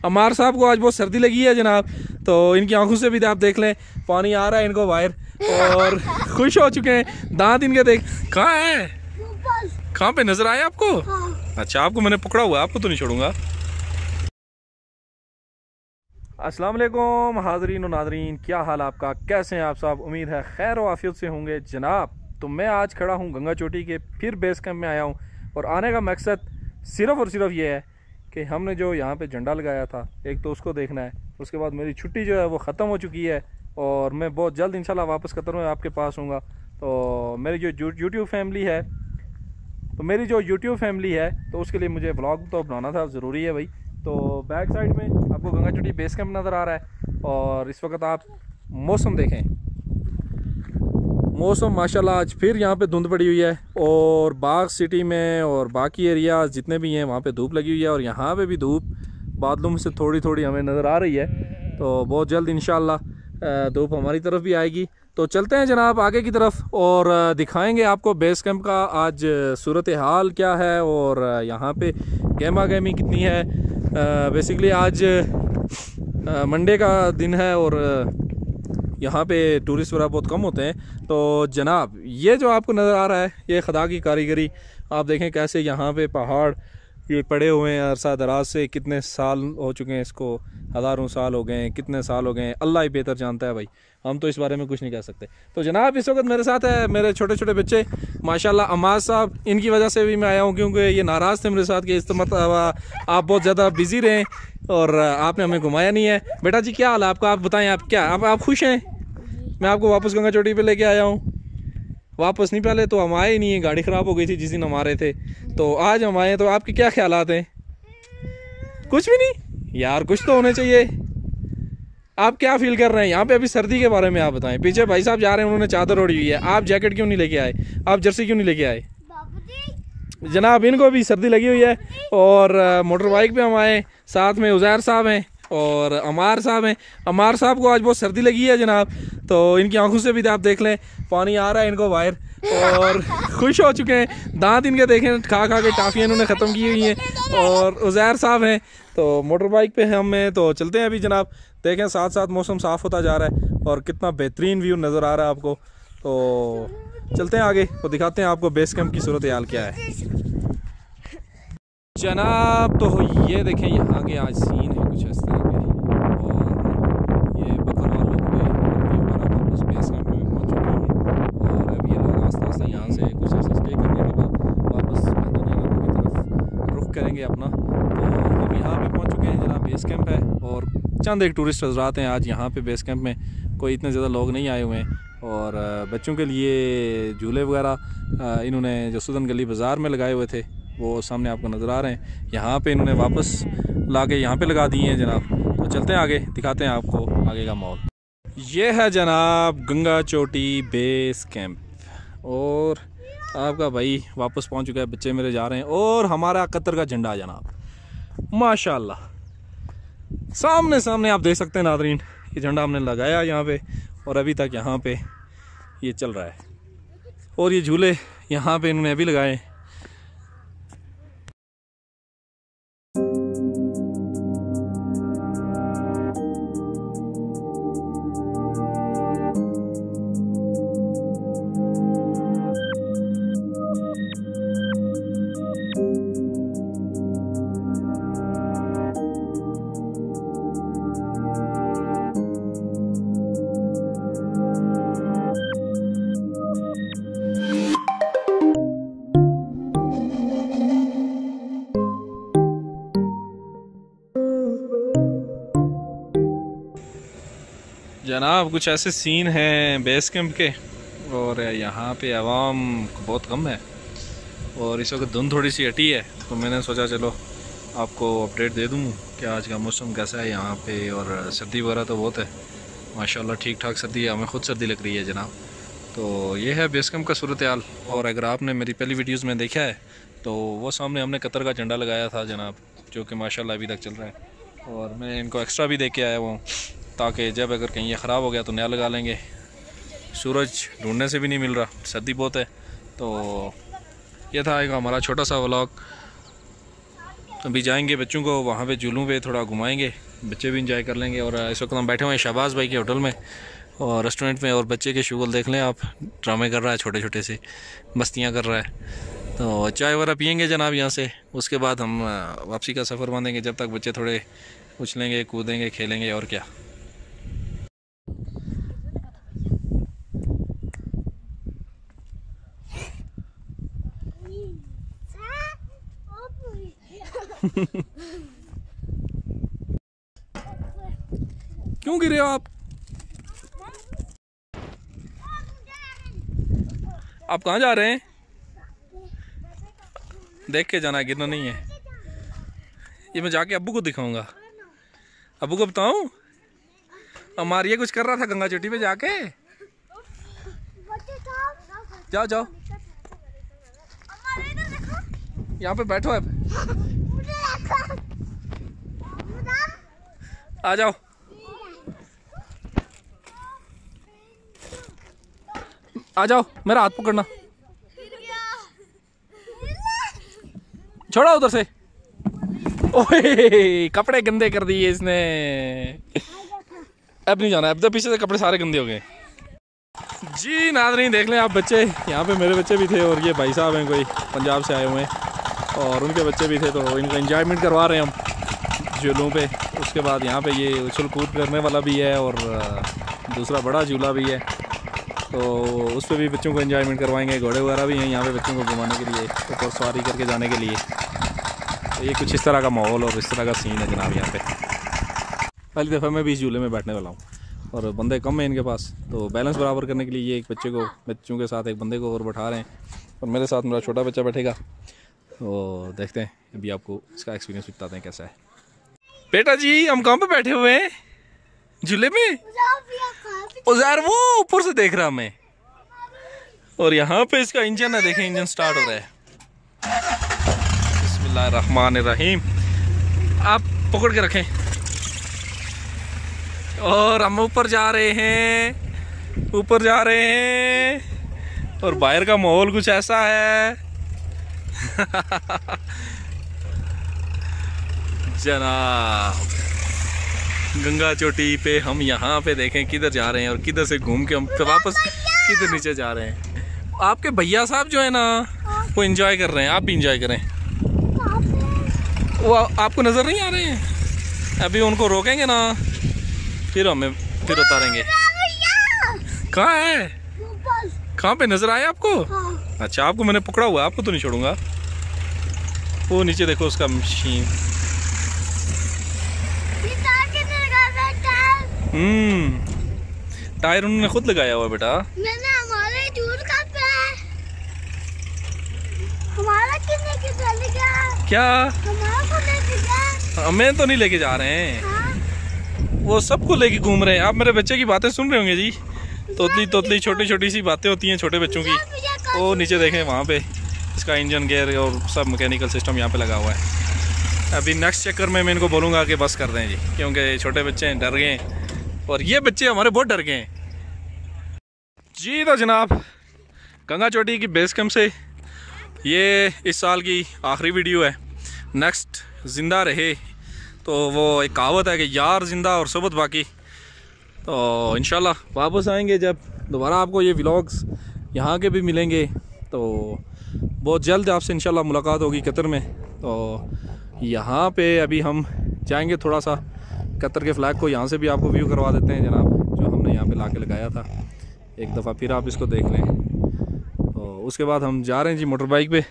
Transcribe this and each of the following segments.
अमार साहब को आज बहुत सर्दी लगी है जनाब, तो इनकी आंखों से भी आप देख लें पानी आ रहा है इनको बाहर, और खुश हो चुके हैं। दांत इनके देख, कहाँ है, कहाँ पे नजर आया आपको? अच्छा, आपको मैंने पकड़ा हुआ, आपको तो नहीं छोड़ूंगा। अस्सलाम वालेकुम हाज़रीन और नाज़रीन, क्या हाल आपका, कैसे हैं आप सब? उम्मीद है खैर व आफियत से होंगे जनाब। तो मैं आज खड़ा हूँ गंगा चोटी के फिर बेस कैंप में आया हूँ, और आने का मकसद सिर्फ़ और सिर्फ ये है कि हमने जो यहाँ पे झंडा लगाया था, एक तो उसको देखना है। उसके बाद मेरी छुट्टी जो है वो ख़त्म हो चुकी है, और मैं बहुत जल्द इंशाल्लाह वापस कतर में आपके पास हूँगा। तो मेरी जो यूट्यूब फैमिली है तो उसके लिए मुझे व्लॉग तो बनाना था, ज़रूरी है भाई। तो बैक साइड में आपको गंगा चोटी बेस कैंप नज़र आ रहा है, और इस वक्त आप मौसम देखें, मौसम माशाल्लाह आज फिर यहाँ पे धुंध पड़ी हुई है, और बाग सिटी में और बाकी एरियाज जितने भी हैं वहाँ पे धूप लगी हुई है, और यहाँ पे भी धूप बादलों में से थोड़ी थोड़ी हमें नज़र आ रही है। तो बहुत जल्द इंशाल्लाह धूप हमारी तरफ भी आएगी। तो चलते हैं जनाब आगे की तरफ, और दिखाएंगे आपको बेस कैंप का आज सूरत हाल क्या है, और यहाँ पे गहमा गहमी कितनी है। बेसिकली आज मंडे का दिन है, और यहाँ पे टूरिस्ट वगैरह बहुत कम होते हैं। तो जनाब ये जो आपको नज़र आ रहा है ये खुदा की कारीगरी, आप देखें कैसे यहाँ पे पहाड़ ये पड़े हुए हैं अरसा दराज से। कितने साल हो चुके हैं इसको, हज़ारों साल हो गए हैं, कितने साल हो गए हैं, अल्लाह ही बेहतर जानता है भाई, हम तो इस बारे में कुछ नहीं कह सकते। तो जनाब इस वक्त मेरे साथ है मेरे छोटे छोटे बच्चे माशाल्लाह, अमाज साहब, इनकी वजह से भी मैं आया हूँ क्योंकि ये नाराज़ थे मेरे साथ कि इस आप बहुत ज़्यादा बिज़ी रहें और आपने हमें घुमाया नहीं है। बेटा जी क्या हाल है आपका, आप बताएं, आप क्या आप खुश हैं? मैं आपको वापस गंगा चोटी पे लेके आया हूँ। वापस नहीं, पहले तो हम आए ही नहीं है, गाड़ी ख़राब हो गई थी जिस दिन हम आ रहे थे, तो आज हम आए। तो आपके क्या ख्यालात हैं? कुछ भी नहीं यार, कुछ तो होने चाहिए। आप क्या फील कर रहे हैं यहाँ पे? अभी सर्दी के बारे में आप बताएं। पीछे भाई साहब जा रहे हैं, उन्होंने चादर ओढ़ी हुई है, आप जैकेट क्यों नहीं लेके आए? आप जर्सी क्यों नहीं लेके आए? जनाब इनको भी सर्दी लगी हुई है, और मोटर बाइक पे हम आए, साथ में उज़ैर साहब हैं और अमार साहब हैं। अमार साहब को आज बहुत सर्दी लगी है जनाब, तो इनकी आंखों से भी आप देख लें पानी आ रहा है इनको बाहर, और खुश हो चुके हैं। दांत इनके देखें, खा खा के टाफियाँ इन्होंने ख़त्म की हुई हैं। और उज़ैर साहब हैं तो मोटर बाइक पे हम हैं। तो चलते हैं अभी जनाब, देखें साथ साथ मौसम साफ़ होता जा रहा है और कितना बेहतरीन व्यू नज़र आ रहा है आपको। तो चलते हैं आगे, तो दिखाते हैं आपको बेस कैंप की सूरत हाल क्या है जनाब। तो ये देखें यहाँ के आज सीन है कुछ इस तरह के, और ये बकरवाल लोग वापस बेस कैंप में पहुँच चुके हैं, और अब ये लोग आस्ता आस्ता यहाँ से कुछ ऐसा स्टे करने के बाद वापस मैदानी इलाकों की तरफ रुख करेंगे अपना। तो हम यहाँ पे पहुँच चुके हैं जनाब, बेस कैंप है, और चंद एक टूरिस्ट हज़रात हैं आज यहाँ पे बेस कैंप में, कोई इतने ज़्यादा लोग नहीं आए हुए हैं। और बच्चों के लिए झूले वगैरह इन्होंने जो सुदन गली बाज़ार में लगाए हुए थे वो सामने आपको नज़र आ रहे हैं, यहाँ पे इन्होंने वापस ला के यहाँ पे लगा दिए हैं जनाब। तो चलते हैं आगे, दिखाते हैं आपको आगे का माहौल। ये है जनाब गंगा चोटी बेस कैंप, और आपका भाई वापस पहुँच चुका है, बच्चे मेरे जा रहे हैं, और हमारा कतर का झंडा जनाब माशाल्लाह सामने सामने आप देख सकते हैं नादरीन। ये झंडा हमने लगाया यहाँ पे, और अभी तक यहाँ पे ये चल रहा है, और ये झूले यहाँ पे इन्होंने अभी लगाए। जनाब कुछ ऐसे सीन हैं बेस कैंप के, और यहाँ पे आवाम बहुत कम है, और इस वक्त धुंध थोड़ी सी हटी है, तो मैंने सोचा चलो आपको अपडेट दे दूँ कि आज का मौसम कैसा है यहाँ पे। और सर्दी वगैरह तो बहुत है माशाल्लाह, ठीक ठाक सर्दी है, हमें खुद सर्दी लग रही है जनाब। तो ये है बेस कैंप का सूरत हाल। और अगर आपने मेरी पहली वीडियोज़ में देखा है तो वो सामने हमने कतर का झंडा लगाया था जनाब, जो कि माशाल्लाह अभी तक चल रहा है, और मैं इनको एक्स्ट्रा भी दे के आया हुआ हूँ ताकि जब अगर कहीं ये ख़राब हो गया तो नया लगा लेंगे। सूरज ढूंढने से भी नहीं मिल रहा, सर्दी बहुत है। तो ये था एक हमारा छोटा सा व्लॉग। अभी जाएंगे बच्चों को वहाँ पे झूलों पे थोड़ा घुमाएंगे, बच्चे भी इंजॉय कर लेंगे। और इस वक्त हम बैठे हुए हैं शहबाज भाई के होटल में और रेस्टोरेंट में, और बच्चे के शुगल देख लें आप, ड्रामे कर रहा है, छोटे छोटे से मस्तियाँ कर रहा है। तो चाय वगैरह पियेंगे जनाब यहाँ से, उसके बाद हम वापसी का सफ़र बांधेंगे, जब तक बच्चे थोड़े उछलेंगे, कूदेंगे, खेलेंगे और क्या। क्यों गिरे हो आप? आप कहाँ जा रहे हैं? देख के जाना, गिरना नहीं है। ये मैं जाके अब्बू को दिखाऊंगा, अब्बू को बताऊं हमारी ये कुछ कर रहा था गंगा चोटी पे जाके। जाओ जाओ, यहाँ पे बैठो अब, आ जाओ। आ जाओ, मेरा हाथ पकड़ना, छोड़ा उधर से। ओए कपड़े गंदे कर दिए इसने, अब नहीं जाना, अब तो पीछे से कपड़े सारे गंदे हो गए। जी नाज़रीन देख लें आप, बच्चे यहाँ पे मेरे बच्चे भी थे और ये भाई साहब हैं कोई पंजाब से आए हुए हैं और उनके बच्चे भी थे, तो इनका एंजॉयमेंट करवा रहे हैं हम झूलों पे। उसके बाद यहाँ पे ये उछल कूद करने वाला भी है और दूसरा बड़ा झूला भी है, तो उस पर भी बच्चों को एंजॉयमेंट करवाएंगे। घोड़े वगैरह भी हैं यहाँ पे बच्चों को घुमाने के लिए, ऊपर सवारी करके जाने के लिए। तो ये कुछ इस तरह का माहौल और इस तरह का सीन है जनाब यहाँ पे। पहली दफ़ा मैं भी इस झूले में बैठने वाला हूँ और बंदे कम हैं इनके पास, तो बैलेंस बराबर करने के लिए ये एक बच्चों के साथ एक बंदे को और बैठा रहे हैं और मेरे साथ मेरा छोटा बच्चा बैठेगा। तो देखते हैं, अभी आपको इसका एक्सपीरियंस बताते हैं कैसा है। बेटा जी हम कहाँ पे बैठे हुए हैं? झूले में? उज़ैर वो ऊपर से देख रहा मैं, और यहाँ पे इसका इंजन है, देखें इंजन स्टार्ट हो रहा है। बिस्मिल्लाहिर्रहमानिर्रहीम, आप पकड़ के रखें। और हम ऊपर जा रहे हैं, ऊपर जा रहे हैं और बाहर का माहौल कुछ ऐसा है। जनाब गंगा चोटी पे हम यहाँ पे देखें किधर जा रहे हैं और किधर से घूम के हम वापस किधर नीचे जा रहे हैं। आपके भैया साहब जो है ना वो एंजॉय कर रहे हैं, आप भी एंजॉय करें। वो आपको नज़र नहीं आ रहे हैं? अभी उनको रोकेंगे ना फिर हमें फिर उतारेंगे। कहाँ है? कहाँ पे नज़र आए आपको? अच्छा आपको मैंने पकड़ा हुआ है, आपको तो नहीं छोड़ूंगा। वो नीचे देखो उसका मशीन। टायर उन्होंने खुद लगाया हुआ बेटा। मैंने हमारे दूर का पे हमारा कितने की चली गया? क्या हमारा को लेके गया? हमें तो नहीं लेके जा रहे हैं। हाँ? वो सबको लेके घूम रहे हैं। आप मेरे बच्चे की बातें सुन रहे होंगे जी, तोतली तोतली छोटी छोटी सी बातें होती हैं छोटे बच्चों की। वो नीचे देखें वहाँ पे इसका इंजन गेयर और सब मैकेनिकल सिस्टम यहाँ पे लगा हुआ है। अभी नेक्स्ट चक्कर में मैं इनको बोलूँगा कि बस कर दें जी, क्योंकि छोटे बच्चे हैं, डर गए हैं और ये बच्चे हमारे बहुत डर गए हैं जी। तो जनाब गंगा चोटी की बेस कैंप से ये इस साल की आखिरी वीडियो है। नेक्स्ट ज़िंदा रहे तो वो एक कहावत है कि यार ज़िंदा और सोबत बाकी। तो इंशाल्लाह वापस आएंगे जब दोबारा आपको ये व्लॉग्स यहाँ के भी मिलेंगे, तो बहुत जल्द आपसे इंशाल्लाह मुलाकात होगी कतर में। तो यहाँ पे अभी हम जाएंगे थोड़ा सा कतर के फ्लैग को यहाँ से भी आपको व्यू करवा देते हैं जनाब, जो हमने यहाँ पे लाके लगाया था। एक दफ़ा फिर आप इसको देख लें। तो उसके बाद हम जा रहे हैं जी मोटर बाइक पे,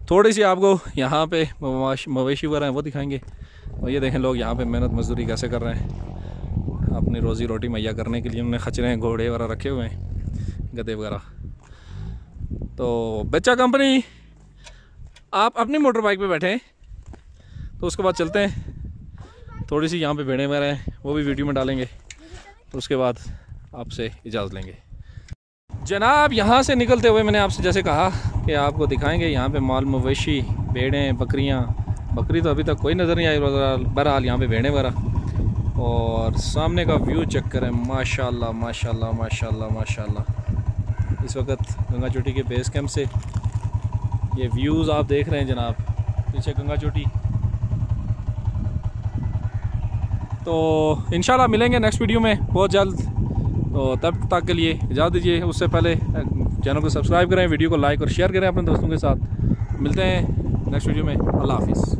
थोड़ी सी आपको यहाँ पे मवेशी वगैरह हैं वो दिखाएंगे। और ये देखें लोग यहाँ पे मेहनत मजदूरी कैसे कर रहे हैं अपनी रोज़ी रोटी मुहैया करने के लिए। उन्होंने खचरे घोड़े वगैरह रखे हुए हैं, गधे वगैरह। तो बच्चा कंपनी आप अपनी मोटर बाइक पे बैठे, तो उसके बाद चलते हैं। थोड़ी सी यहाँ पे भेड़ें वगैरह हैं वो भी वीडियो में डालेंगे, तो उसके बाद आपसे इजाज़त लेंगे जनाब। यहाँ से निकलते हुए मैंने आपसे जैसे कहा कि आपको दिखाएंगे यहाँ पे माल मवेशी, भेड़ें, बकरियाँ। बकरी तो अभी तक कोई नज़र नहीं आई, बहरहाल यहाँ पे भेड़ें वगैरह। और सामने का व्यू चेक करें, माशाल्लाह माशाल्लाह माशाल्लाह माशाल्लाह। इस वक्त गंगा चोटी के बेस कैंप से ये व्यूज़ आप देख रहे हैं जनाब। पीछे गंगा चोटी तो इंशाल्लाह मिलेंगे नेक्स्ट वीडियो में बहुत जल्द। तो तब तक के लिए इजाज़त दीजिए। उससे पहले चैनल को सब्सक्राइब करें, वीडियो को लाइक और शेयर करें अपने दोस्तों के साथ। मिलते हैं नेक्स्ट वीडियो में। अल्लाह हाफिज़।